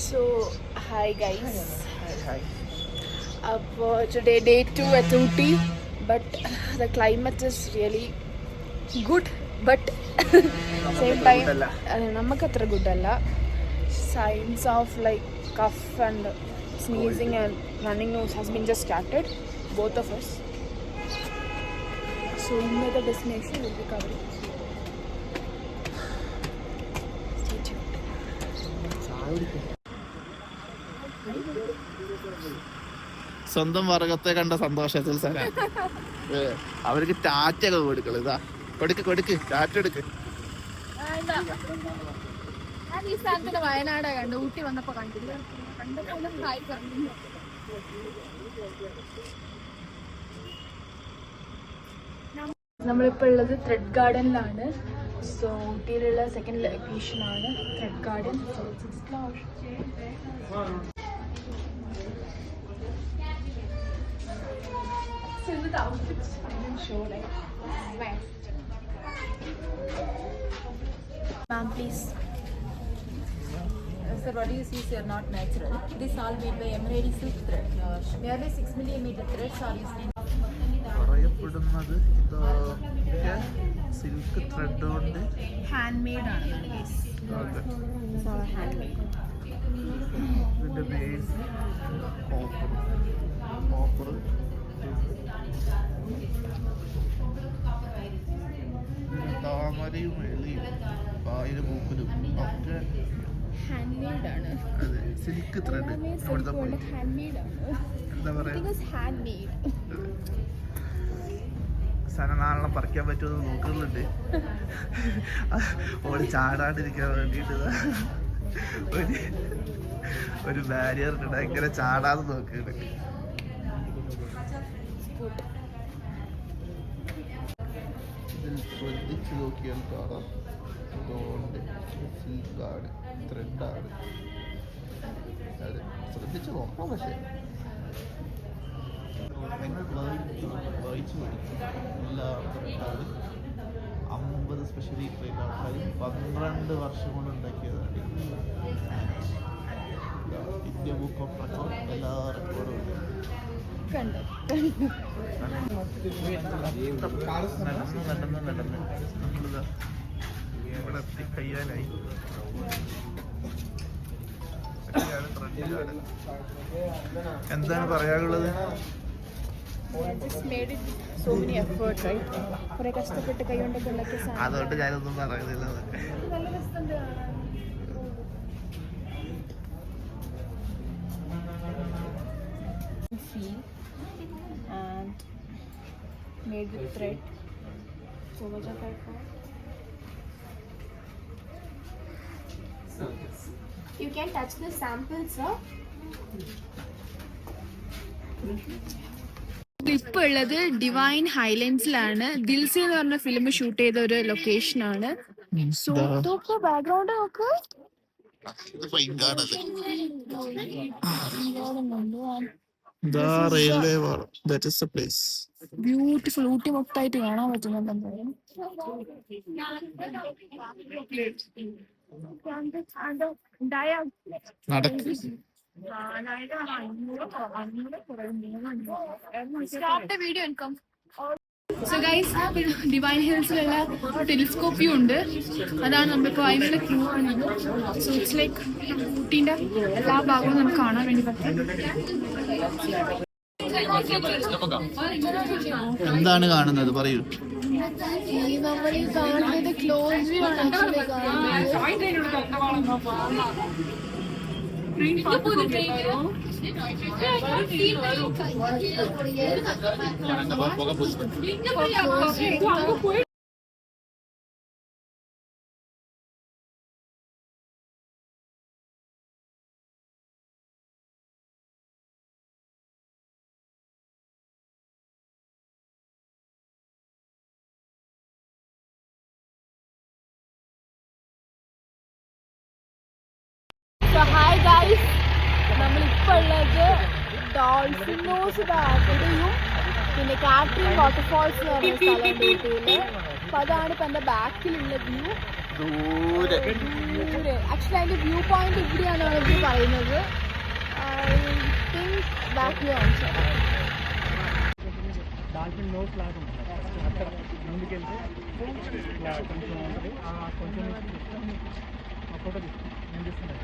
So, hi guys. Hi. Today day 2 at Ooty, but the climate is really good, but same time namak athra good alla. Signs of like cough and sneezing and running nose has been just started, both of us. So the destination will be covering. Stay tuned. സ്വന്തം വർഗത്തെ കണ്ട സന്തോഷത്തിൽ അവർക്ക് ടാറ്റൊക്കെ കൊടുക്കണം. ഇതാ കൊടുക്ക് ടാറ്റ എടുക്ക്. ഈ സ്ഥലത്തിന്റെ വയനാട് കണ്ടു, ഊട്ടി വന്നപ്പോ കണ്ടില്ല. നമ്മളിപ്പോ ഉള്ളത് ത്രെഡ് ഗാർഡനിലാണ്. സോ ഊട്ടിയിലുള്ള സെക്കൻഡ് ലൊക്കേഷൻ ആണ് thread garden. Ma'am, please. Sir, what you see is not natural. This all made by embroidery silk thread. Nearly 6 mm threads are used in. പറയപ്പെടുന്നത് ഇതൊക്കെ സിൽക്ക് ത്രെഡ് കൊണ്ട് ഹാൻഡ് മെയ്ഡ് ആണ്. ഇതിന്റെ base copper താമരയും വെളിയും പായലും പൂക്കലും ഒക്കെ hand made ആണ്. അതെ, silk thread. Hand made ആണ്. എന്താ പറയാ, ഹാൻഡ് മെയ്ഡ്. സനനാളെണ്ണം പറിക്കാൻ പറ്റുമെന്ന് നോക്കുന്നുണ്ട്. ഓടി ചാടാണ്ടിരിക്കാൻ വേണ്ടിയിട്ട് ഒരു ബാരിയർ ഉണ്ട്, ഇങ്ങനെ ചാടാതെ നോക്കുന്നുണ്ട്. ഇതിൽ ശ്രദ്ധിച്ച് നോക്കിയാൽ കാണാം, ഇതുകൊണ്ട് സിൽക്കാണ്, ത്രെഡാണ്. അതെ, ശ്രദ്ധിച്ച് നോക്കണം. പക്ഷേ നിങ്ങൾ വായിച്ചു പഠിക്കും. എല്ലാ ത്രെഡാണ് 50 സ്പെഷ്യലി ട്രെയിൻ ആൾക്കാരും 12 വർഷം കൊണ്ട് ഉണ്ടാക്കിയതാണ്. ഇന്ത്യ ബുക്ക് ഓഫ് റെക്കോർഡ് എല്ലാ റെക്കോർഡും ഉണ്ട്. നടന്ന് നമ്മളിത് ഇവിടെ എത്തിക്കയ്യാനായി. എന്താണ് പറയാനുള്ളത്? അതുകൊണ്ട് ഞാനൊന്നും പറയുന്നില്ല. And made with thread. So much of that. You can touch the sample, sir. ഇപ്പോൾ ഉള്ളത് ഡിവൈൻ ഹൈലൻഡ്സിലാണ്. ദിൽസി എന്ന് പറഞ്ഞ ഫിലിം ഷൂട്ട് ചെയ്ത ഒരു ലൊക്കേഷൻ ആണ്. സോ ബാക്ക്ഗ്രൗണ്ട് നോക്ക്. ബ്യൂട്ടിഫുൾ. ഊട്ടി മൊത്തമായിട്ട് കാണാൻ പറ്റുന്നുണ്ട്. സോ ഗൈസ്, ഡിവൈൻ ഹിൽസിലുള്ള ടെലിസ്കോപ്പ് വ്യൂ ഉണ്ട്. അതാണ് നമ്മളിപ്പോൾ അതിനുള്ള ക്യൂ ആണത്. സോ ഇറ്റ്സ് ലൈക്ക് ഊട്ടീൻ്റെ എല്ലാ ഭാഗവും നമുക്ക് കാണാൻ വേണ്ടി പറ്റും. എന്താണ് കാണുന്നത്, പറയൂ. നമ്മൾ ഈ കാണുന്നത് ക്ലോസ് വ്യൂ ആണ്. ഹായ് ഗൈസ്, നമ്മളിപ്പോൾ ഉള്ളത് ഡോൾഫിൻ നോസ് അവിടെയും പിന്നെ കാട്രിൻ വാട്ടർഫോൾസ് എന്ന് പറഞ്ഞ സ്ഥലമുണ്ട് ഊട്ടിയിൽ. അപ്പോൾ അതാണ് ഇപ്പം എൻ്റെ ബാക്കിലുള്ള വ്യൂ. ദൂരെ ആക്ച്വലി അതിന്റെ വ്യൂ പോയിന്റ് ഇവിടെയാണ് അവർ പറയുന്നത്. ഐ തിങ്ക് ബാക്ക് വ്യൂ ആണ്. డాల్ఫిన్ నో ఫ్లాగ్ ఉంటుంది అక్కడ ముందుకెళ్తే కొంచెం ఉంటుంది కొంచెం ఆ ఫోటో తీసుకున్నాను నేను తీసుకున్నాను